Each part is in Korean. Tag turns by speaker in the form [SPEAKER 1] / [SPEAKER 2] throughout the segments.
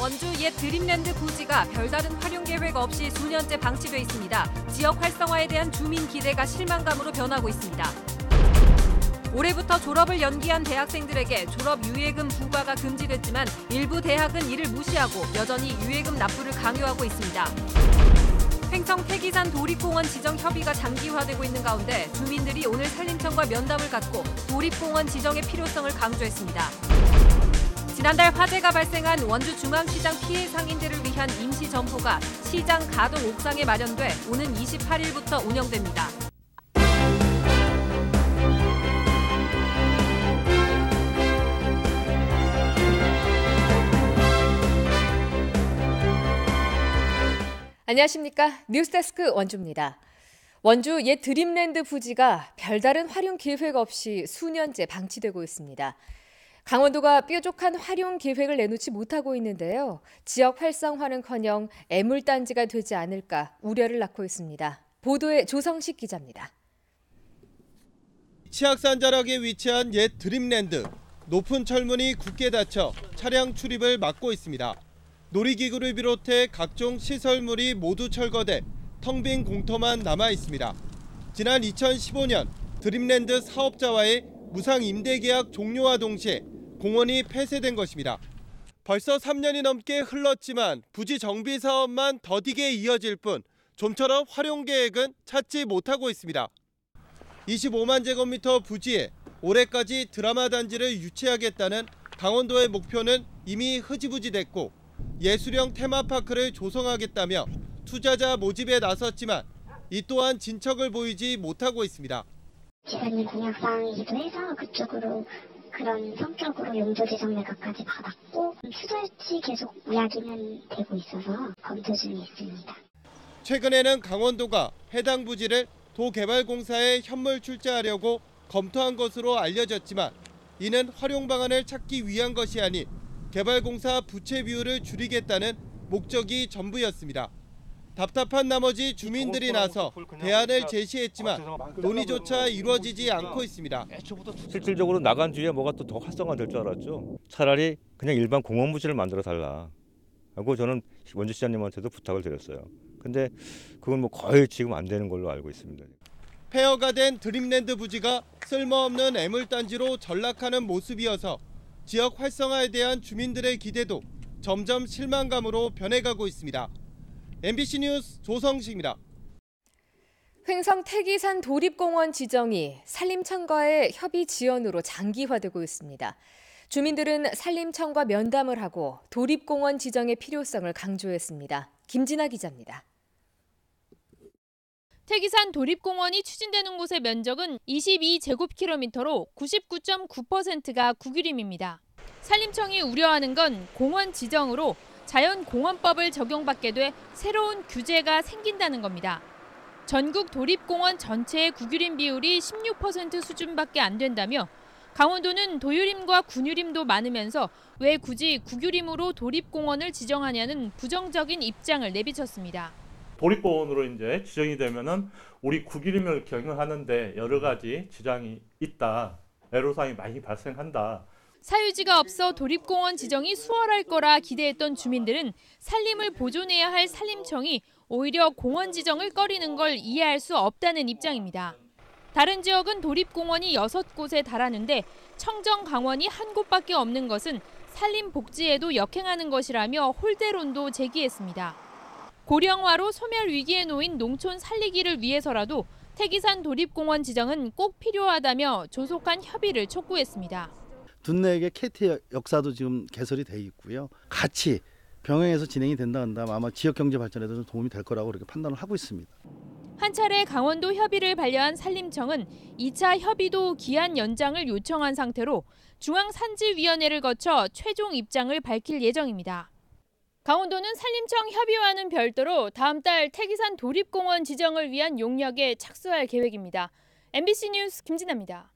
[SPEAKER 1] 원주 옛 드림랜드 부지가 별다른 활용 계획 없이 수년째 방치돼 있습니다. 지역 활성화에 대한 주민 기대가 실망감으로 변하고 있습니다. 올해부터 졸업을 연기한 대학생들에게 졸업 유예금 부과가 금지됐지만 일부 대학은 이를 무시하고 여전히 유예금 납부를 강요하고 있습니다. 횡성 태기산 도립공원 지정 협의가 장기화되고 있는 가운데 주민들이 오늘 산림청과 면담을 갖고 도립공원 지정의 필요성을 강조했습니다. 지난달 화재가 발생한 원주 중앙시장 피해 상인들을 위한 임시 점포가 시장 가동 옥상에 마련돼 오는 28일부터 운영됩니다.
[SPEAKER 2] 안녕하십니까. 뉴스데스크 원주입니다. 원주 옛 드림랜드 부지가 별다른 활용 계획 없이 수년째 방치되고 있습니다. 강원도가 뾰족한 활용 계획을 내놓지 못하고 있는데요. 지역 활성화는커녕 애물단지가 되지 않을까 우려를 낳고 있습니다. 보도에 조성식 기자입니다.
[SPEAKER 3] 치악산 자락에 위치한 옛 드림랜드. 높은 철문이 굳게 닫혀 차량 출입을 막고 있습니다. 놀이기구를 비롯해 각종 시설물이 모두 철거돼 텅 빈 공터만 남아 있습니다. 지난 2015년 드림랜드 사업자와의 무상 임대 계약 종료와 동시에 공원이 폐쇄된 것입니다. 벌써 3년이 넘게 흘렀지만 부지 정비 사업만 더디게 이어질 뿐 좀처럼 활용 계획은 찾지 못하고 있습니다. 25만 제곱미터 부지에 올해까지 드라마 단지를 유치하겠다는 강원도의 목표는 이미 흐지부지됐고 예술형 테마파크를 조성하겠다며 투자자 모집에 나섰지만 이 또한 진척을 보이지 못하고 있습니다.
[SPEAKER 4] 기사님 공약사항이기도 해서 그쪽으로 그런 성격으로 용도 지정 매각까지 받았고 추돌지 계속 이야기는 되고 있어서 검토 중에 있습니다.
[SPEAKER 3] 최근에는 강원도가 해당 부지를 도개발공사에 현물 출자하려고 검토한 것으로 알려졌지만 이는 활용 방안을 찾기 위한 것이 아닌 개발공사 부채 비율을 줄이겠다는 목적이 전부였습니다. 답답한 나머지 주민들이 나서 대안을 제시했지만 논의조차 이루어지지 않고 있습니다.
[SPEAKER 5] 실질적으로 나간 뒤에 뭐가 또 더 활성화될 줄 알았죠. 차라리 그냥 일반 공원 부지를 만들어 달라 하고 저는 원주시장님한테도 부탁을 드렸어요. 근데 그건 뭐 거의 지금 안 되는 걸로 알고 있습니다.
[SPEAKER 3] 폐허가 된 드림랜드 부지가 쓸모없는 애물단지로 전락하는 모습이어서 지역 활성화에 대한 주민들의 기대도 점점 실망감으로 변해가고 있습니다. MBC 뉴스 조성식입니다.
[SPEAKER 2] 횡성 태기산 도립공원 지정이 산림청과의 협의 지연으로 장기화되고 있습니다. 주민들은 산림청과 면담을 하고 도립공원 지정의 필요성을 강조했습니다. 김진아 기자입니다.
[SPEAKER 6] 태기산 도립공원이 추진되는 곳의 면적은 22제곱킬로미터로 99.9%가 국유림입니다. 산림청이 우려하는 건 공원 지정으로 자연공원법을 적용받게 돼 새로운 규제가 생긴다는 겁니다. 전국 도립공원 전체의 국유림 비율이 16% 수준밖에 안 된다며 강원도는 도유림과 군유림도 많으면서 왜 굳이 국유림으로 도립공원을 지정하냐는 부정적인 입장을 내비쳤습니다.
[SPEAKER 7] 도립공원으로 이제 지정이 되면은 우리 국유림을 경영하는데 여러 가지 지장이 있다. 애로사항이 많이 발생한다.
[SPEAKER 6] 사유지가 없어 도립공원 지정이 수월할 거라 기대했던 주민들은 산림을 보존해야 할 산림청이 오히려 공원 지정을 꺼리는 걸 이해할 수 없다는 입장입니다. 다른 지역은 도립공원이 6곳에 달하는데 청정 강원이 한 곳밖에 없는 것은 산림 복지에도 역행하는 것이라며 홀대론도 제기했습니다. 고령화로 소멸 위기에 놓인 농촌 살리기를 위해서라도 태기산 도립공원 지정은 꼭 필요하다며 조속한 협의를 촉구했습니다.
[SPEAKER 8] 둔내에게 KT 역사도 지금 개설이 돼 있고요. 같이 병행해서 진행이 된다 한다면 아마 지역 경제 발전에도 좀 도움이 될 거라고 그렇게 판단을 하고 있습니다.
[SPEAKER 6] 한 차례 강원도 협의를 반려한 산림청은 2차 협의도 기한 연장을 요청한 상태로 중앙산지위원회를 거쳐 최종 입장을 밝힐 예정입니다. 강원도는 산림청 협의와는 별도로 다음 달 태기산 도립공원 지정을 위한 용역에 착수할 계획입니다. MBC 뉴스 김진아입니다.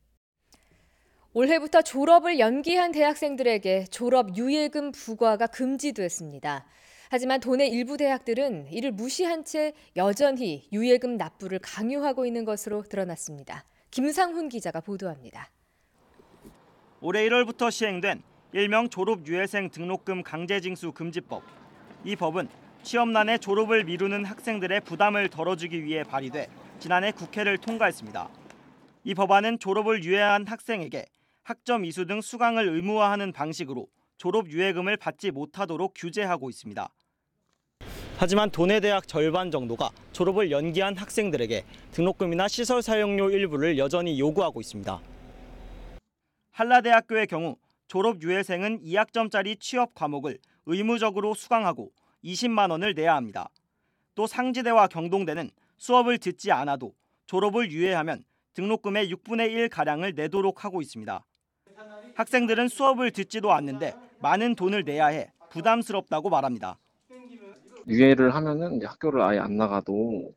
[SPEAKER 2] 올해부터 졸업을 연기한 대학생들에게 졸업 유예금 부과가 금지됐습니다. 하지만 도내 일부 대학들은 이를 무시한 채 여전히 유예금 납부를 강요하고 있는 것으로 드러났습니다. 김상훈 기자가 보도합니다.
[SPEAKER 9] 올해 1월부터 시행된 일명 졸업유예생 등록금 강제징수 금지법. 이 법은 취업난에 졸업을 미루는 학생들의 부담을 덜어주기 위해 발의돼 지난해 국회를 통과했습니다. 이 법안은 졸업을 유예한 학생에게 학점 이수 등 수강을 의무화하는 방식으로 졸업유예금을 받지 못하도록 규제하고 있습니다. 하지만 도내대학 절반 정도가 졸업을 연기한 학생들에게 등록금이나 시설 사용료 일부를 여전히 요구하고 있습니다. 한라대학교의 경우 졸업유예생은 2학점짜리 취업 과목을 의무적으로 수강하고 20만 원을 내야 합니다. 또 상지대와 경동대는 수업을 듣지 않아도 졸업을 유예하면 등록금의 6분의 1가량을 내도록 하고 있습니다. 학생들은 수업을 듣지도 않는데 많은 돈을 내야 해 부담스럽다고 말합니다.
[SPEAKER 10] 유예를 하면은 이제 학교를 아예 안 나가도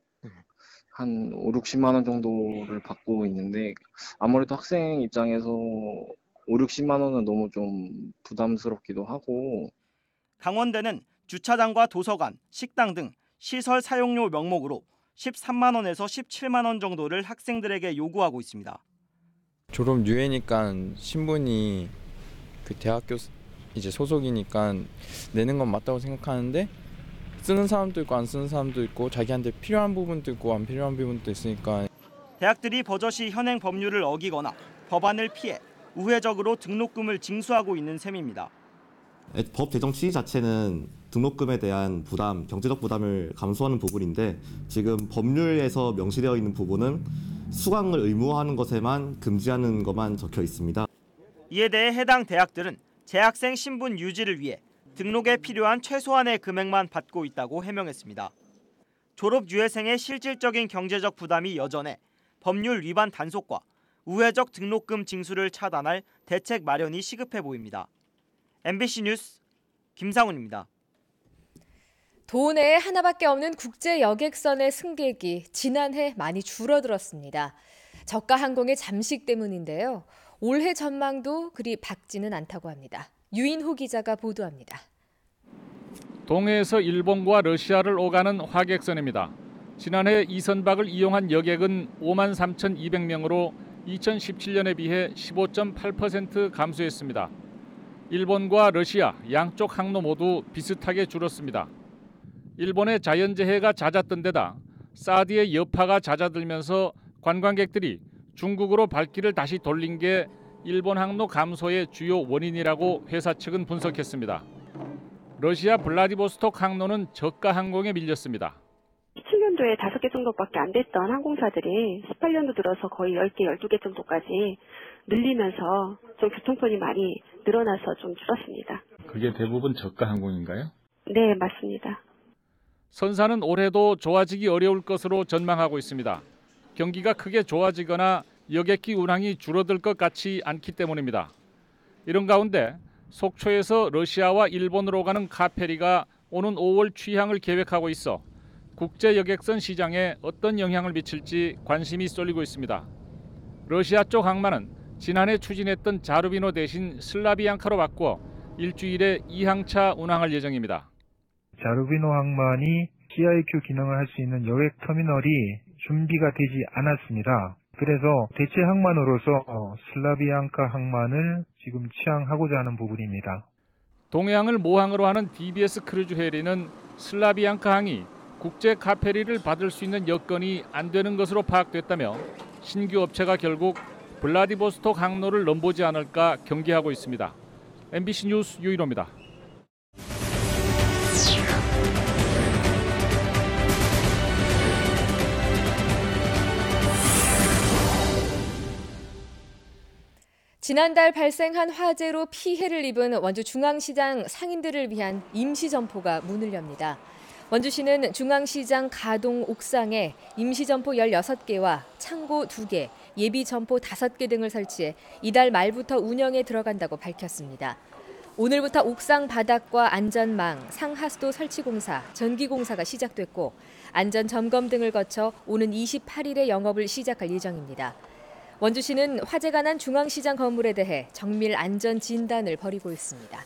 [SPEAKER 10] 한 5, 60만 원 정도를 받고 있는데 아무래도 학생 입장에서 5, 60만 원은 너무 좀 부담스럽기도 하고.
[SPEAKER 9] 강원대는 주차장과 도서관, 식당 등 시설 사용료 명목으로 13만 원에서 17만 원 정도를 학생들에게 요구하고 있습니다.
[SPEAKER 11] 졸업 유예니까 신분이 그 대학교 이제 소속이니까 내는 건 맞다고 생각하는데 쓰는 사람도 있고 안 쓰는 사람도 있고 자기한테 필요한 부분도 있고 안 필요한 부분도 있으니까.
[SPEAKER 9] 대학들이 버젓이 현행 법률을 어기거나 법안을 피해 우회적으로 등록금을 징수하고 있는 셈입니다.
[SPEAKER 12] 법 제정 취지 자체는 등록금에 대한 부담, 경제적 부담을 감수하는 부분인데 지금 법률에서 명시되어 있는 부분은 수강을 의무화하는 것에만 금지하는 것만 적혀 있습니다.
[SPEAKER 9] 이에 대해 해당 대학들은 재학생 신분 유지를 위해 등록에 필요한 최소한의 금액만 받고 있다고 해명했습니다. 졸업유예생의 실질적인 경제적 부담이 여전해 법률 위반 단속과 우회적 등록금 징수를 차단할 대책 마련이 시급해 보입니다. MBC 뉴스 김상훈입니다.
[SPEAKER 2] 도내에 하나밖에 없는 국제 여객선의 승객이 지난해 많이 줄어들었습니다. 저가 항공의 잠식 때문인데요. 올해 전망도 그리 밝지는 않다고 합니다. 유인호 기자가 보도합니다.
[SPEAKER 13] 동해에서 일본과 러시아를 오가는 화객선입니다. 지난해 이 선박을 이용한 여객은 53,200명으로 2017년에 비해 15.8% 감소했습니다. 일본과 러시아 양쪽 항로 모두 비슷하게 줄었습니다. 일본의 자연재해가 잦았던 데다 사드의 여파가 잦아들면서 관광객들이 중국으로 발길을 다시 돌린 게 일본 항로 감소의 주요 원인이라고 회사 측은 분석했습니다. 러시아 블라디보스톡 항로는 저가 항공에 밀렸습니다.
[SPEAKER 14] 17년도에 5개 정도밖에 안 됐던 항공사들이 18년도 들어서 거의 10개, 12개 정도까지 늘리면서 좀 교통편이 많이 늘어나서 좀 줄었습니다.
[SPEAKER 13] 그게 대부분 저가 항공인가요?
[SPEAKER 14] 네, 맞습니다.
[SPEAKER 13] 선사는 올해도 좋아지기 어려울 것으로 전망하고 있습니다. 경기가 크게 좋아지거나 여객기 운항이 줄어들 것 같지 않기 때문입니다. 이런 가운데 속초에서 러시아와 일본으로 가는 카페리가 오는 5월 취항을 계획하고 있어 국제 여객선 시장에 어떤 영향을 미칠지 관심이 쏠리고 있습니다. 러시아 쪽 항만은 지난해 추진했던 자루비노 대신 슬라비앙카로 바꾸어 일주일에 2항차 운항할 예정입니다.
[SPEAKER 15] 자루비노 항만이 CIQ 기능을 할 수 있는 여객 터미널이 준비가 되지 않았습니다. 그래서 대체 항만으로서 슬라비앙카 항만을 지금 취항하고자 하는 부분입니다.
[SPEAKER 13] 동해항을 모항으로 하는 DBS 크루즈 해리는 슬라비앙카 항이 국제 카페리를 받을 수 있는 여건이 안 되는 것으로 파악됐다며 신규 업체가 결국 블라디보스톡 항로를 넘보지 않을까 경계하고 있습니다. MBC 뉴스 유인호입니다.
[SPEAKER 2] 지난달 발생한 화재로 피해를 입은 원주 중앙시장 상인들을 위한 임시점포가 문을 엽니다. 원주시는 중앙시장 가동 옥상에 임시점포 16개와 창고 2개, 예비점포 5개 등을 설치해 이달 말부터 운영에 들어간다고 밝혔습니다. 오늘부터 옥상 바닥과 안전망, 상하수도 설치 공사, 전기 공사가 시작됐고 안전 점검 등을 거쳐 오는 28일에 영업을 시작할 예정입니다. 원주시는 화재가 난 중앙시장 건물에 대해 정밀 안전 진단을 벌이고 있습니다.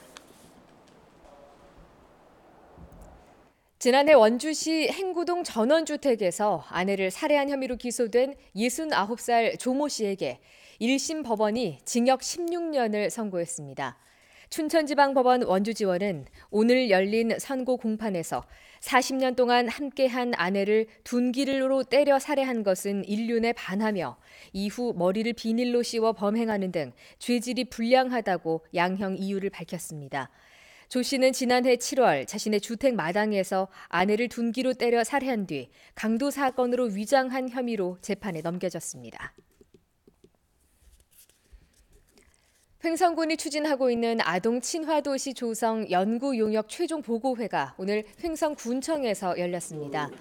[SPEAKER 2] 지난해 원주시 행구동 전원주택에서 아내를 살해한 혐의로 기소된 69살 조모 씨에게 1심 법원이 징역 16년을 선고했습니다. 춘천지방법원 원주지원은 오늘 열린 선고 공판에서 40년 동안 함께한 아내를 둔기로 때려 살해한 것은 인륜에 반하며 이후 머리를 비닐로 씌워 범행하는 등 죄질이 불량하다고 양형 이유를 밝혔습니다. 조 씨는 지난해 7월 자신의 주택 마당에서 아내를 둔기로 때려 살해한 뒤 강도 사건으로 위장한 혐의로 재판에 넘겨졌습니다. 횡성군이 추진하고 있는 아동 친화도시 조성 연구 용역 최종 보고회가 오늘 횡성군청에서 열렸습니다.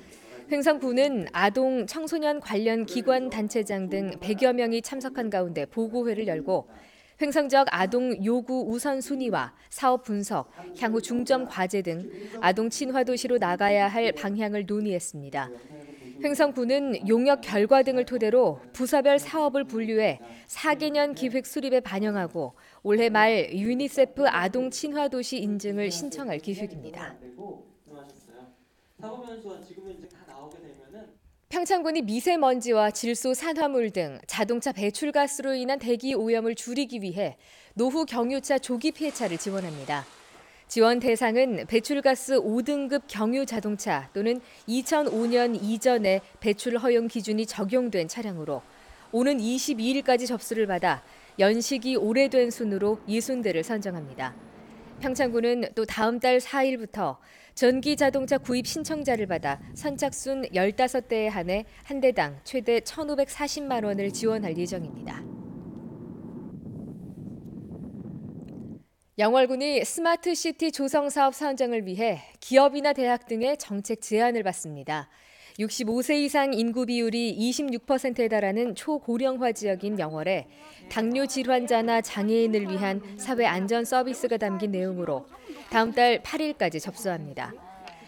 [SPEAKER 2] 횡성군은 아동 청소년 관련 기관 단체장 등 100여 명이 참석한 가운데 보고회를 열고 횡성적 아동 요구 우선순위와 사업 분석, 향후 중점 과제 등 아동 친화도시로 나가야 할 방향을 논의했습니다. 횡성군은 용역 결과 등을 토대로 부서별 사업을 분류해 4개년 기획 수립에 반영하고 올해 말 유니세프 아동 친화도시 인증을 신청할 계획입니다. 평창군이 미세먼지와 질소 산화물 등 자동차 배출가스로 인한 대기 오염을 줄이기 위해 노후 경유차 조기 폐차를 지원합니다. 지원 대상은 배출가스 5등급 경유 자동차 또는 2005년 이전에 배출 허용 기준이 적용된 차량으로 오는 22일까지 접수를 받아 연식이 오래된 순으로 60대를 선정합니다. 평창군은 또 다음 달 4일부터 전기 자동차 구입 신청자를 받아 선착순 15대에 한해 한 대당 최대 1,540만 원을 지원할 예정입니다. 영월군이 스마트시티 조성사업 선정을 위해 기업이나 대학 등의 정책 제안을 받습니다. 65세 이상 인구 비율이 26%에 달하는 초고령화 지역인 영월에 당뇨 질환자나 장애인을 위한 사회 안전 서비스가 담긴 내용으로 다음 달 8일까지 접수합니다.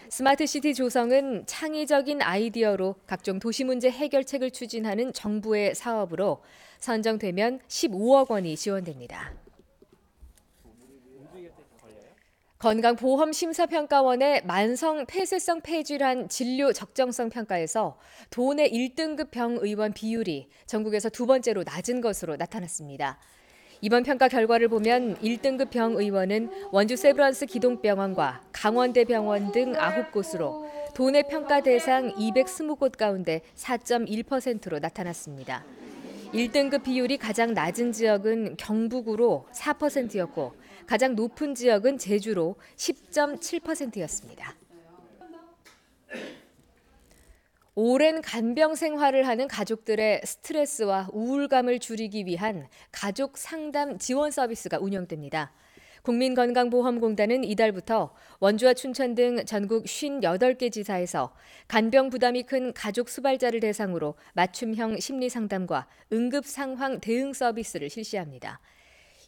[SPEAKER 2] 스마트시티 조성은 창의적인 아이디어로 각종 도시 문제 해결책을 추진하는 정부의 사업으로 선정되면 15억 원이 지원됩니다. 건강보험심사평가원의 만성 폐쇄성 폐질환 진료 적정성 평가에서 도내 1등급 병의원 비율이 전국에서 두 번째로 낮은 것으로 나타났습니다. 이번 평가 결과를 보면 1등급 병의원은 원주 세브란스 기동병원과 강원대병원 등 9곳으로 도내 평가 대상 220곳 가운데 4.1%로 나타났습니다. 1등급 비율이 가장 낮은 지역은 경북으로 4%였고 가장 높은 지역은 제주로 10.7%였습니다. 오랜 간병 생활을 하는 가족들의 스트레스와 우울감을 줄이기 위한 가족 상담 지원 서비스가 운영됩니다. 국민건강보험공단은 이달부터 원주와 춘천 등 전국 58개 지사에서 간병 부담이 큰 가족 수발자를 대상으로 맞춤형 심리상담과 응급상황 대응 서비스를 실시합니다.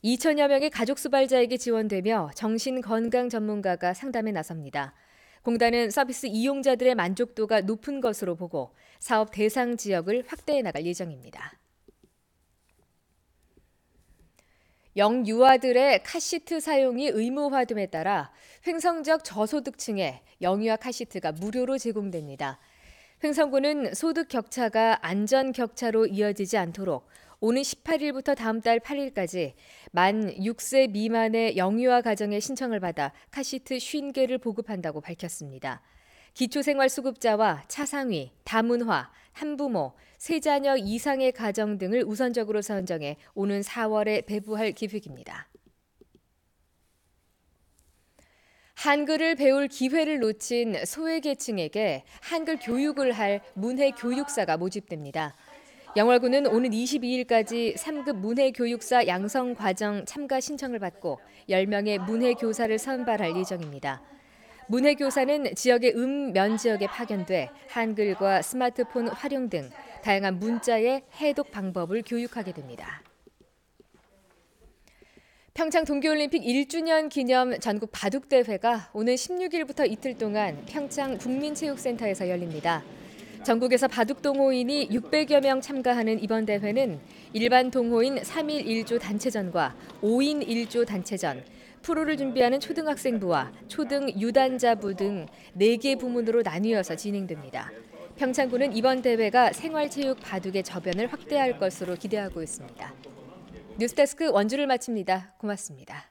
[SPEAKER 2] 2천여 명의 가족 수발자에게 지원되며 정신건강 전문가가 상담에 나섭니다. 공단은 서비스 이용자들의 만족도가 높은 것으로 보고 사업 대상 지역을 확대해 나갈 예정입니다. 영유아들의 카시트 사용이 의무화됨에 따라 횡성적 저소득층에 영유아 카시트가 무료로 제공됩니다. 횡성군은 소득 격차가 안전 격차로 이어지지 않도록 오는 18일부터 다음 달 8일까지 만 6세 미만의 영유아 가정의 신청을 받아 카시트 50개를 보급한다고 밝혔습니다. 기초생활수급자와 차상위, 다문화, 한부모, 세자녀 이상의 가정 등을 우선적으로 선정해 오는 4월에 배부할 계획입니다. 한글을 배울 기회를 놓친 소외계층에게 한글 교육을 할 문해교육사가 모집됩니다. 영월군은 오는 22일까지 3급 문해교육사 양성과정 참가 신청을 받고 10명의 문해교사를 선발할 예정입니다. 문해교사는 지역의 면지역에 파견돼 한글과 스마트폰 활용 등 다양한 문자의 해독 방법을 교육하게 됩니다. 평창 동계올림픽 1주년 기념 전국 바둑대회가 오는 16일부터 이틀 동안 평창 국민체육센터에서 열립니다. 전국에서 바둑 동호인이 600여 명 참가하는 이번 대회는 일반 동호인 3일 1조 단체전과 5인 1조 단체전, 프로를 준비하는 초등학생부와 초등 유단자부 등 4개 부문으로 나뉘어서 진행됩니다. 평창군은 이번 대회가 생활체육 바둑의 저변을 확대할 것으로 기대하고 있습니다. 뉴스데스크 원주를 마칩니다. 고맙습니다.